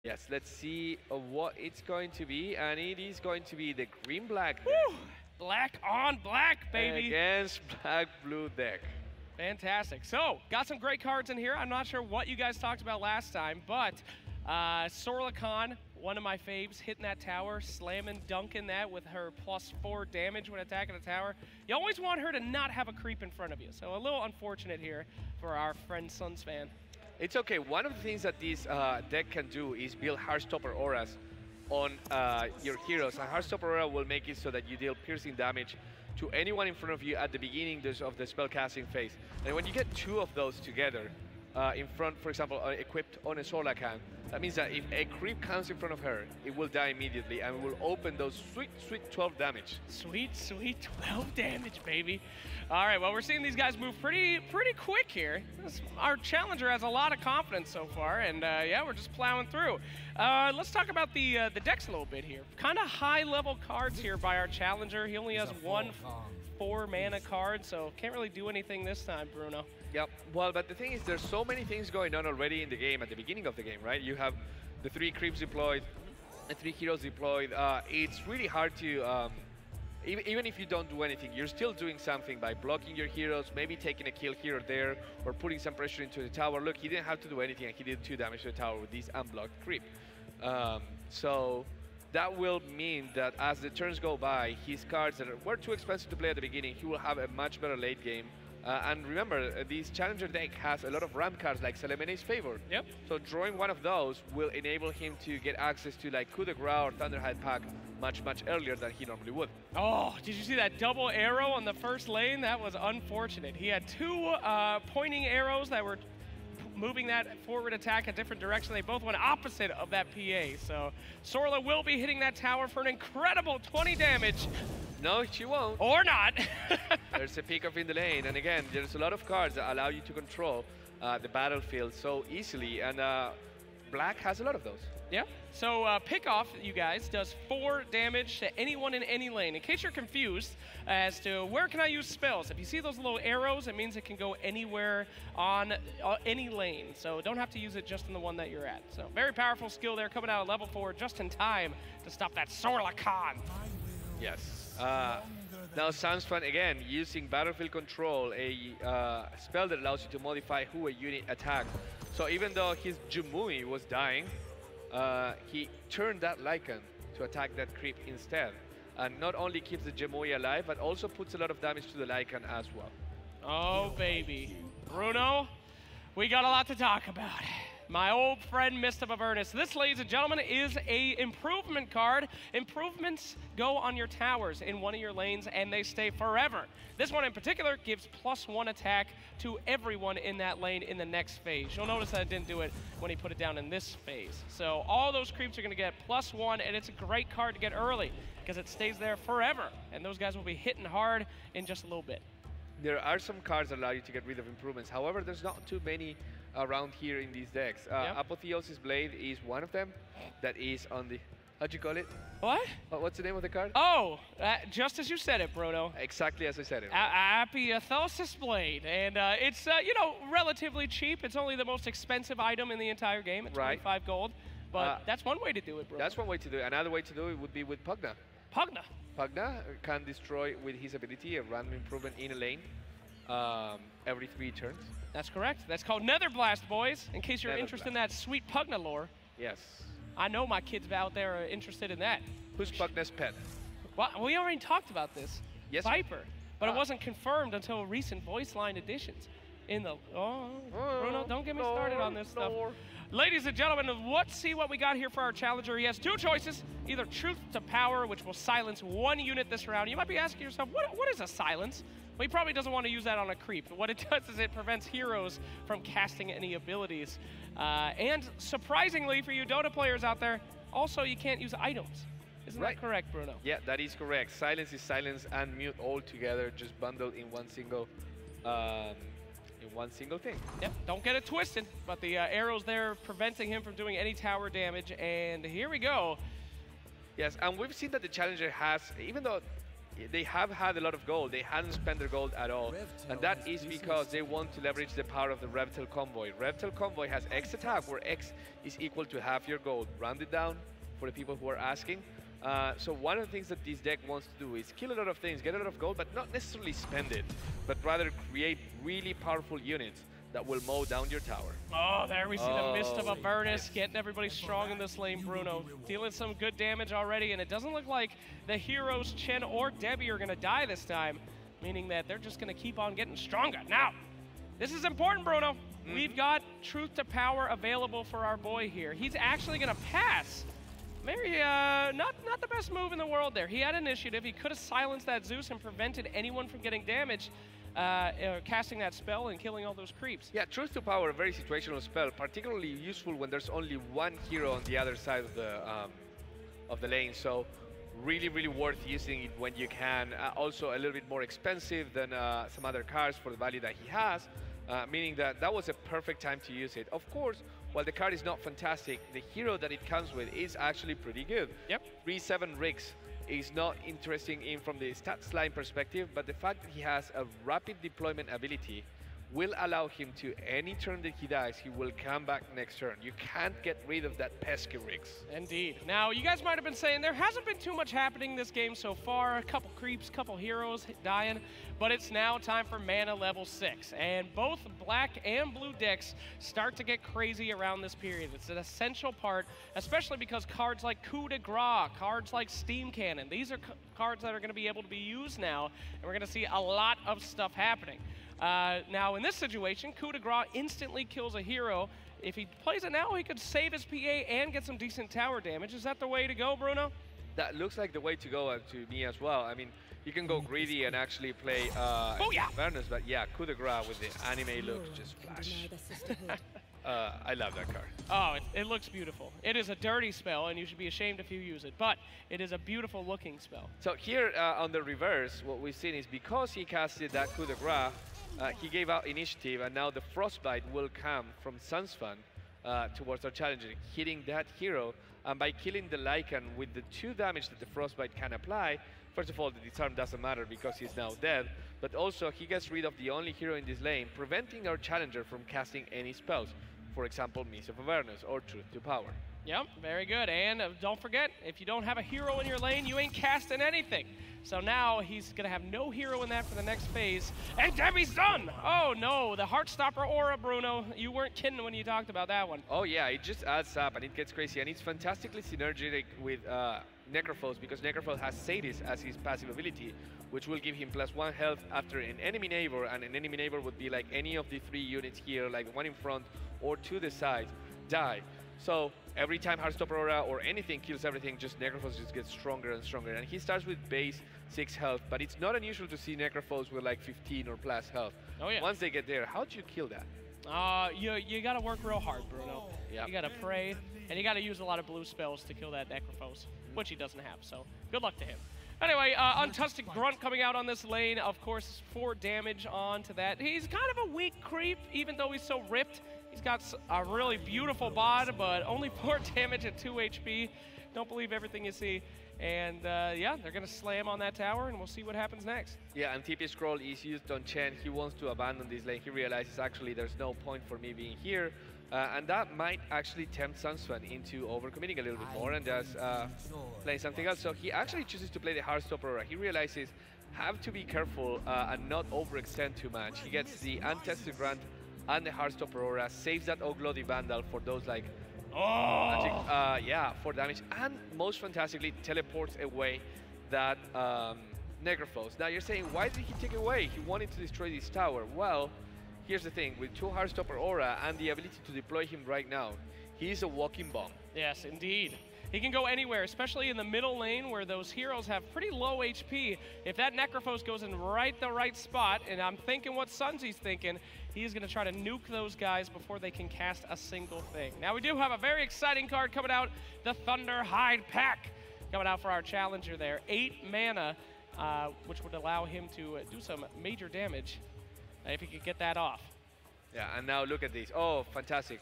Yes, let's see what it's going to be, and it is going to be the green-black Woo! Black on black, baby. against black-blue deck. Fantastic. So, got some great cards in here. I'm not sure what you guys talked about last time, but Sorlakan, one of my faves, hitting that tower, slamming, dunking that with her +4 damage when attacking a tower. You always want her to not have a creep in front of you, so a little unfortunate here for our friend Sunsfan. It's okay. One of the things that this deck can do is build Heartstopper auras on your heroes. And Heartstopper aura will make it so that you deal piercing damage to anyone in front of you at the beginning of the spellcasting phase. And when you get 2 of those together in front, for example, equipped on a Sorlakan, that means that if a creep comes in front of her, it will die immediately and will open those sweet, sweet 12 damage. Sweet, sweet 12 damage, baby. All right, well, we're seeing these guys move pretty quick here. Our challenger has a lot of confidence so far, and yeah, we're just plowing through. Let's talk about the decks a little bit here. Kind of high-level cards here by our challenger. He only has one 4-mana card, so can't really do anything this time, Bruno. Yep. Well, but the thing is, there's so many things going on already in the game at the beginning of the game, right? You have the 3 creeps deployed, the 3 heroes deployed. It's really hard to, even if you don't do anything, you're still doing something by blocking your heroes, maybe taking a kill here or there, or putting some pressure into the tower. Look, he didn't have to do anything, and he did 2 damage to the tower with this unblocked creep. So that will mean that as the turns go by, his cards that were too expensive to play at the beginning, he will have a much better late game. And remember, this challenger deck has a lot of ramp cards like Selemene's Favor. Yep. So drawing one of those will enable him to get access to like Coup de Grace or Thunderhide Pack much earlier than he normally would. Oh, did you see that double arrow on the first lane? That was unfortunate. He had 2 pointing arrows that were moving that forward attack a different direction. They both went opposite of that PA. So Sorla will be hitting that tower for an incredible 20 damage. No, she won't. Or not. There's a pick-up in the lane, and again, there's a lot of cards that allow you to control the battlefield so easily, and Black has a lot of those. Yeah. So pick off, you guys, does 4 damage to anyone in any lane. In case you're confused as to where can I use spells, if you see those little arrows, it means it can go anywhere on any lane. So don't have to use it just in the one that you're at. So very powerful skill there, coming out at level 4 just in time to stop that Sorlakan. Yes. Now Sunsfan, again, using Battlefield Control, a spell that allows you to modify who a unit attack. So even though his Jumui was dying, he turned that Lycan to attack that creep instead. And not only keeps the Jumui alive, but also puts a lot of damage to the Lycan as well. Oh, baby. Bruno, we got a lot to talk about. My old friend, Mist of Avernus. This, ladies and gentlemen, is a improvement card. Improvements go on your towers in one of your lanes, and they stay forever. This one in particular gives +1 attack to everyone in that lane in the next phase. You'll notice that I didn't do it when he put it down in this phase. So all those creeps are going to get +1, and it's a great card to get early because it stays there forever, and those guys will be hitting hard in just a little bit. There are some cards that allow you to get rid of improvements. However, there's not too many around here in these decks. Yep. Apotheosis Blade is one of them that is on the, how'd you call it? What? What's the name of the card? Oh, just as you said it, Bruno. Exactly as I said it. Right? Apotheosis Blade. And it's, you know, relatively cheap. It's only the most expensive item in the entire game at 25 gold. But that's one way to do it, Bruno. That's one way to do it. Another way to do it would be with Pugna. Pugna. Pugna can destroy with his ability a random improvement in a lane every 3 turns. That's correct. That's called Nether Blast, boys, in case you're interested in that sweet Pugna lore. Yes. I know my kids out there are interested in that. Who's Pugna's pet? Well, we already talked about this. Yes. Viper. But it wasn't confirmed until recent voice line additions. In the... Bruno, don't get me started on this stuff. Ladies and gentlemen, let's see what we got here for our challenger. He has 2 choices, either Truth to Power, which will silence 1 unit this round. You might be asking yourself, what is a silence? Well, he probably doesn't want to use that on a creep. What it does is it prevents heroes from casting any abilities. And surprisingly for you Dota players out there, also you can't use items. Isn't that correct, Bruno? Yeah, that is correct. Silence is silence and mute all together, just bundled in one single thing. Yep, don't get it twisted, but the arrows there preventing him from doing any tower damage, and here we go. Yes, and we've seen that the challenger has, even though they have had a lot of gold. They hadn't spent their gold at all. And that is because they want to leverage the power of the Reptile Convoy. Reptile Convoy has X attack, where X is equal to half your gold. Rounded down for the people who are asking. So one of the things that this deck wants to do is kill a lot of things, get a lot of gold, but not necessarily spend it, but rather create really powerful units that will mow down your tower. Oh, there we see the Mist of Avernus getting everybody strong in this lane, Bruno. Dealing some good damage already, and it doesn't look like the heroes, Chen or Debbie, are gonna die this time, meaning that they're just gonna keep on getting stronger. Now, this is important, Bruno. We've got Truth to Power available for our boy here. He's actually gonna pass. Maybe not the best move in the world there. He had initiative. He could have silenced that Zeus and prevented anyone from getting damaged, casting that spell and killing all those creeps. Yeah, Truth to Power, a very situational spell, particularly useful when there's only one hero on the other side of the lane. So really, really worth using it when you can. Also a little bit more expensive than some other cards for the value that he has, meaning that that was a perfect time to use it. Of course, while the card is not fantastic, the hero that it comes with is actually pretty good. Yep. 3/7 Rix is not interesting in from the stats line perspective, but the fact that he has a rapid deployment ability will allow him to, any turn that he dies, he will come back next turn. You can't get rid of that pesky Rix. Indeed. Now, you guys might have been saying there hasn't been too much happening this game so far. A couple creeps, couple heroes dying, but it's now time for mana level 6. And both black and blue decks start to get crazy around this period. It's an essential part, especially because cards like Coup de Grace, cards like Steam Cannon, these are cards that are going to be able to be used now, and we're going to see a lot of stuff happening. Now, in this situation, Coup de Grace instantly kills a hero. If he plays it now, he could save his PA and get some decent tower damage. Is that the way to go, Bruno? That looks like the way to go to me as well. I mean, you can go greedy and actually play Avernus, but yeah, Coup de Grace with the anime look just flash. I love that card. Oh, it looks beautiful. It is a dirty spell, and you should be ashamed if you use it, but it is a beautiful looking spell. So here on the reverse, what we've seen is because he casted that Coup de Grace, he gave out initiative, and now the Frostbite will come from Sunsfan towards our challenger, hitting that hero. And by killing the Lycan with the 2 damage that the Frostbite can apply, first of all, the disarm doesn't matter because he's now dead, but also he gets rid of the only hero in this lane, preventing our challenger from casting any spells. For example, Mist of Avernus or Truth to Power. Yep, very good. And don't forget, if you don't have a hero in your lane, you ain't casting anything. So now he's going to have no hero in that for the next phase. And Debbie's done! Oh no, the Heartstopper aura, Bruno. You weren't kidding when you talked about that one. Oh yeah, it just adds up and it gets crazy. And it's fantastically synergetic with Necrophos, because Necrophos has Sadis as his passive ability, which will give him +1 health after an enemy neighbor, and an enemy neighbor would be like any of the 3 units here, like the one in front or to the side, die. So every time Heartstopper Aura or anything kills everything, just Necrophos just gets stronger and stronger. And he starts with base 6 health, but it's not unusual to see Necrophos with like 15 or plus health. Oh yeah. Once they get there, how do you kill that? You gotta work real hard, Bruno. Yep. You gotta pray, and you gotta use a lot of blue spells to kill that Necrophos, which he doesn't have, so good luck to him. Anyway, Untusted Grunt coming out on this lane, of course, 4 damage onto that. He's kind of a weak creep, even though he's so ripped. He's got a really beautiful bod, but only 4 damage at 2 HP. Don't believe everything you see. And yeah, they're going to slam on that tower, and we'll see what happens next. Yeah, and TP Scroll is used on Chen. He wants to abandon this lane. He realizes, actually, there's no point for me being here. And that might actually tempt Sunsfan into overcommitting a little bit more and just play something else. So he actually chooses to play the Heartstopper Aura. He realizes, have to be careful and not overextend too much. He gets the Untested Grunt and the Heartstopper Aura, saves that Oglodi Vandal for those like magic, yeah, for damage, and most fantastically teleports away that Necrophos. Now you're saying, why did he take it away? He wanted to destroy this tower. Well, here's the thing, with 2 Heartstopper Aura and the ability to deploy him right now, he's a walking bomb. Yes, indeed. He can go anywhere, especially in the middle lane where those heroes have pretty low HP. If that Necrophos goes in the right spot, and I'm thinking what Sunsy's thinking, he's going to try to nuke those guys before they can cast a single thing. Now we do have a very exciting card coming out, the Thunderhide Pack, coming out for our challenger there. 8 mana, which would allow him to do some major damage if he could get that off. Yeah, and now look at this. Oh, fantastic.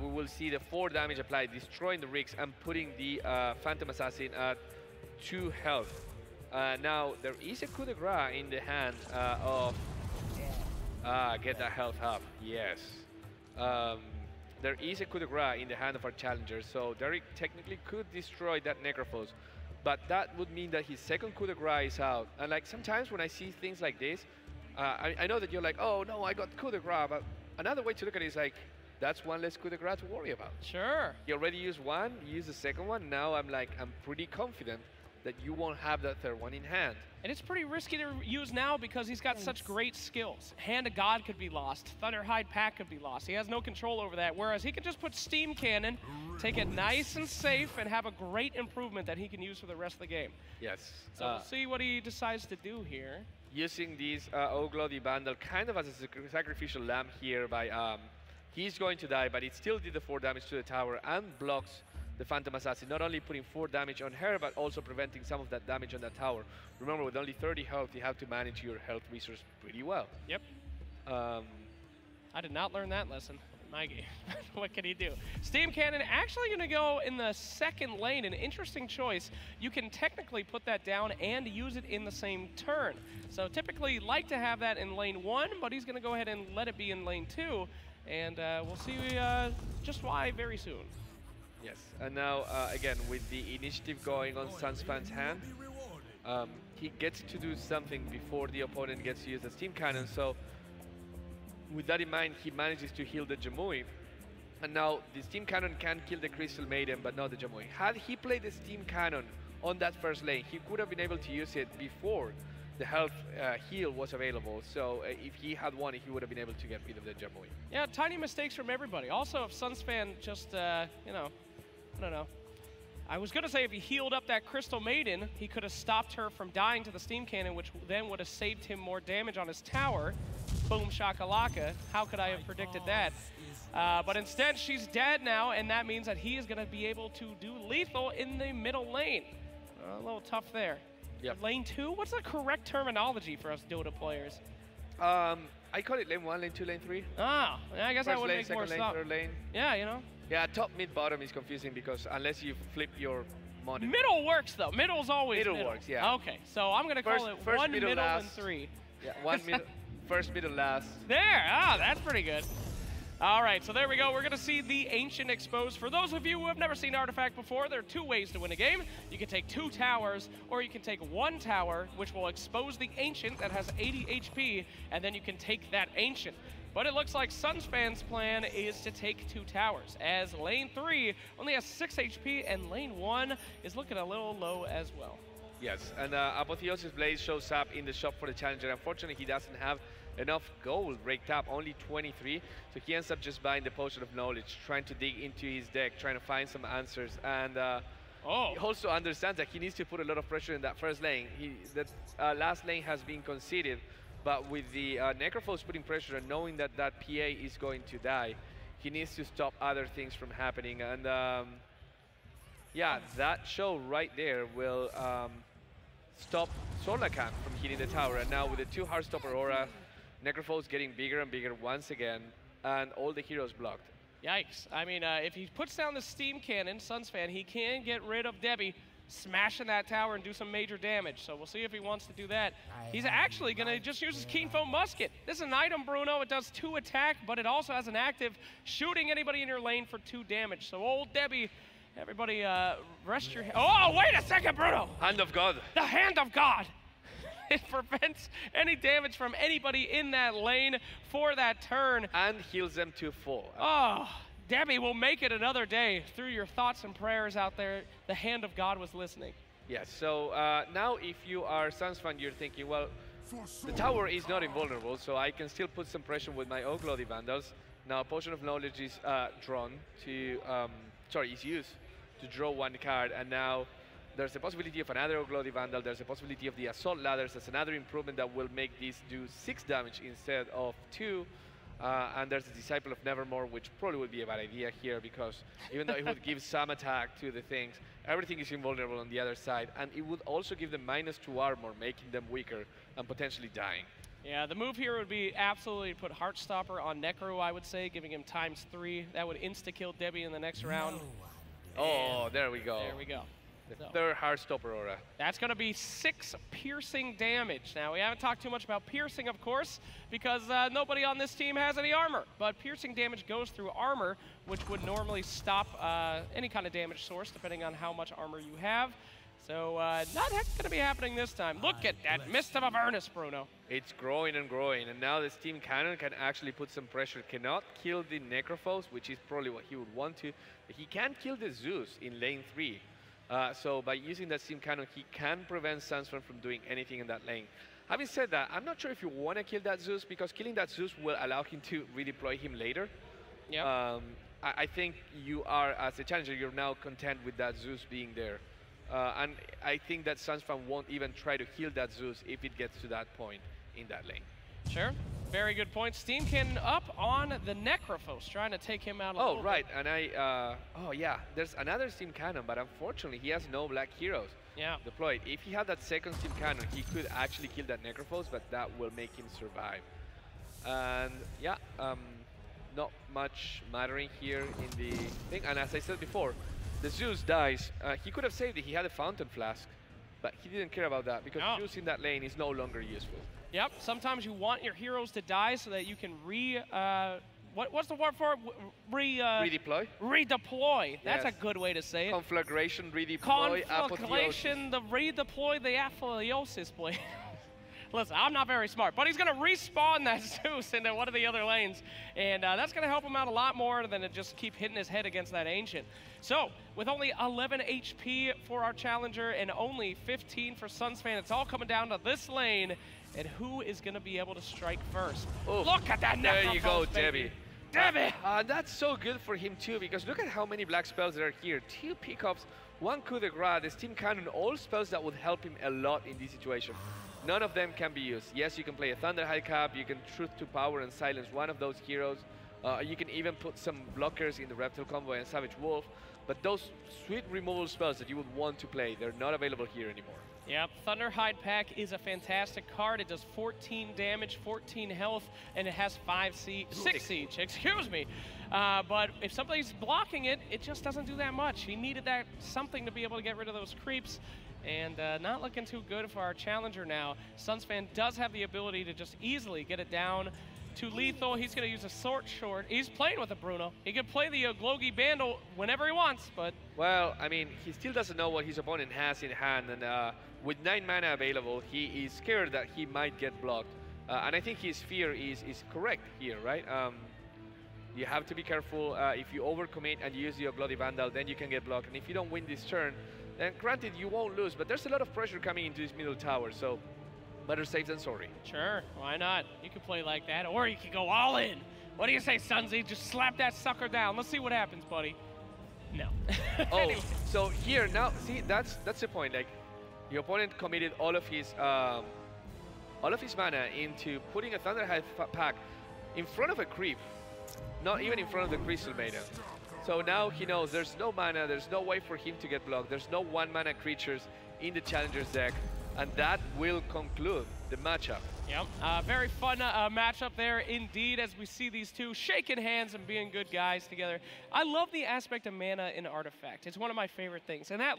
We will see the 4 damage applied, destroying the Rix and putting the Phantom Assassin at 2 health. Now, there is a coup de grace in the hand of... get that health up, yes. There is a coup de grace in the hand of our challenger, so Derek technically could destroy that Necrophos, but that would mean that his second coup de grace is out. And like sometimes when I see things like this, I know that you're like, oh no, I got coup de grace, but another way to look at it is like, that's one less coup de grace to worry about. Sure. You already used one, you used the second one, now I'm pretty confident that you won't have that third one in hand. And it's pretty risky to use now because he's got such great skills. Hand of God could be lost. Thunderhide Pack could be lost. He has no control over that, whereas he can just put Steam Cannon, take it nice and safe, and have a great improvement that he can use for the rest of the game. Yes. So we'll see what he decides to do here. Using this Oglody Vandal kind of as a sacrificial lamb here by... he's going to die, but it still did the 4 damage to the tower and blocks the Phantom Assassin, not only putting 4 damage on her, but also preventing some of that damage on that tower. Remember, with only 30 health, you have to manage your health resource pretty well. Yep. I did not learn that lesson in my game. What can he do? Steam Cannon actually going to go in the second lane, an interesting choice. You can technically put that down and use it in the same turn. So typically like to have that in lane 1, but he's going to go ahead and let it be in lane 2. And we'll see just why very soon. Yes, and now again with the initiative going on Sunsfan's hand, he gets to do something before the opponent gets to use the Steam Cannon. So with that in mind, he manages to heal the Jamui. And now the Steam Cannon can kill the Crystal Maiden, but not the Jamui. Had he played the Steam Cannon on that first lane, he could have been able to use it before the health heal was available. So if he had won it, he would have been able to get rid of the Jamui. Yeah, tiny mistakes from everybody. Also, if Sunsfan just, you know, I don't know. I was going to say if he healed up that Crystal Maiden, he could have stopped her from dying to the Steam Cannon, which then would have saved him more damage on his tower. Boom shakalaka. How could I have predicted that? But instead, she's dead now, and that means that he is going to be able to do lethal in the middle lane. A little tough there. Yep. Lane 2? What's the correct terminology for us Dota players? I call it lane 1, lane 2, lane 3. Ah, I guess First that would lane, make more second sense. lane, third lane. Yeah, you know. Yeah, top, mid, bottom is confusing because unless you flip your monitor. Middle works though. Middle's always middle. Works, yeah. Okay, so I'm gonna call it first one middle, middle last. and 3. Yeah, one middle, first, middle, last. There, that's pretty good. All right, so there we go. We're going to see the Ancient exposed. For those of you who have never seen Artifact before, there are 2 ways to win a game. You can take 2 towers, or you can take 1 tower, which will expose the Ancient that has 80 HP, and then you can take that Ancient. But it looks like Sunsfan's plan is to take 2 towers, as lane 3 only has 6 HP, and lane 1 is looking a little low as well. Yes, and Apotheosis Blaze shows up in the shop for the Challenger. Unfortunately, he doesn't have enough gold raked up, only 23, so he ends up just buying the Potion of Knowledge, trying to dig into his deck, trying to find some answers, and he also understands that he needs to put a lot of pressure in that first lane. That last lane has been conceded, but with the Necrophos putting pressure and knowing that that PA is going to die, he needs to stop other things from happening, and yeah, that show right there will stop Sorlakan from hitting the tower, and now with the 2 Heartstopper Aura, Necrophos getting bigger and bigger once again, and all the heroes blocked. Yikes. I mean, if he puts down the Steam Cannon, Sunsfan, he can get rid of Debbie, smashing that tower and do some major damage. So we'll see if he wants to do that. He's actually going to just use his Keen Foam Musket. This is an item, Bruno. It does 2 attack, but it also has an active shooting anybody in your lane for 2 damage. So old Debbie, everybody rest your... Oh, wait a second, Bruno! Hand of God. The Hand of God! It prevents any damage from anybody in that lane for that turn. And heals them to full. Oh, Debbie will make it another day. Through your thoughts and prayers out there, the Hand of God was listening. Yes, so now if you are Sunsfan, you're thinking, well, the tower is not invulnerable, so I can still put some pressure with my Oglody Vandals. Now, Potion of Knowledge is drawn to, is used to draw 1 card, and now there's a possibility of another Oglody Vandal, there's a possibility of the Assault Ladders, that's another improvement that will make this do 6 damage instead of 2. And there's the Disciple of Nevermore, which probably would be a bad idea here, because even though it would give some attack to the things, everything is invulnerable on the other side, and it would also give them -2 armor, making them weaker and potentially dying. Yeah, the move here would be absolutely put Heartstopper on Necro, I would say, giving him ×3. That would insta-kill Debbie in the next round. Oh, there we go. There we go. The third Heartstopper Aura. That's going to be 6 piercing damage. Now, we haven't talked too much about piercing, of course, because nobody on this team has any armor. But piercing damage goes through armor, which would normally stop any kind of damage source, depending on how much armor you have. So not going to be happening this time. Look at that Mist of Avernus, Bruno. It's growing and growing, and now the Steam Cannon can actually put some pressure. Cannot kill the Necrophos, which is probably what he would want to. But he can kill the Zeus in lane 3. So by using that Steam Cannon, he can prevent Sunsfan from doing anything in that lane. Having said that, I'm not sure if you want to kill that Zeus, because killing that Zeus will allow him to redeploy him later. Yeah. I think you are, as a challenger, you're now content with that Zeus being there. And I think that Sunsfan won't even try to heal that Zeus if it gets to that point in that lane. Sure. Very good point. Steam Cannon up on the Necrophos, trying to take him out a little right. bit. And oh yeah, there's another Steam Cannon, but unfortunately he has no black heroes deployed. If he had that second Steam Cannon, he could actually kill that Necrophos, but that will make him survive. And yeah, not much mattering here in the thing. And as I said before, the Zeus dies. He could have saved it. He had a Fountain Flask, but he didn't care about that because Zeus in that lane is no longer useful. Yep. Sometimes you want your heroes to die so that you can what's the word for it? Redeploy. Redeploy. That's a good way to say it. Conflagration, redeploy, Conflagration, the redeploy, the apotheosis blade. Listen, I'm not very smart, but he's going to respawn that Zeus into one of the other lanes, and that's going to help him out a lot more than to just keep hitting his head against that Ancient. So, with only 11 HP for our challenger and only 15 for Sunsfan, it's all coming down to this lane, and who is going to be able to strike first? Oof. Look at that Necrophos, there you go, baby. Debbie! That's so good for him too, because look at how many black spells there are here. 2 pickups, 1 coup de grace, the Steam Cannon, all spells that would help him a lot in this situation. None of them can be used. Yes, you can play a Thunderhide Cap, you can Truth to Power and silence one of those heroes. You can even put some blockers in the Reptile Convoy and Savage Wolf, but those sweet removal spells that you would want to play, they're not available here anymore. Yep, Thunderhide Pack is a fantastic card. It does 14 damage, 14 health, and it has 6 siege, excuse me. But if somebody's blocking it, it just doesn't do that much. He needed that something to be able to get rid of those creeps. And not looking too good for our challenger now. Sunsfan does have the ability to just easily get it down to lethal. He's going to use a short. He's playing with a Bruno. He can play the Glogi Bandle whenever he wants, but... Well, I mean, he still doesn't know what his opponent has in hand, and with 9 mana available, he is scared that he might get blocked. And I think his fear is correct here, right? You have to be careful. If you overcommit and use your Bloody Vandal, then you can get blocked. And if you don't win this turn, then granted, you won't lose, but there's a lot of pressure coming into this middle tower, so better safe than sorry. Sure, why not? You could play like that, or you could go all in. What do you say, Sunzy? Just slap that sucker down. Let's see what happens, buddy. No. Anyway. So here, now, see, that's the point. Like, your opponent committed all of his mana into putting a Thunderhide Pack in front of a creep, not even in front of the Crystal Maiden. So now he knows there's no mana, there's no way for him to get blocked, there's no 1-mana creatures in the challenger's deck, and that will conclude the matchup. Yep, very fun matchup there indeed, as we see these two shaking hands and being good guys together. I love the aspect of mana in Artifact. It's one of my favorite things, and that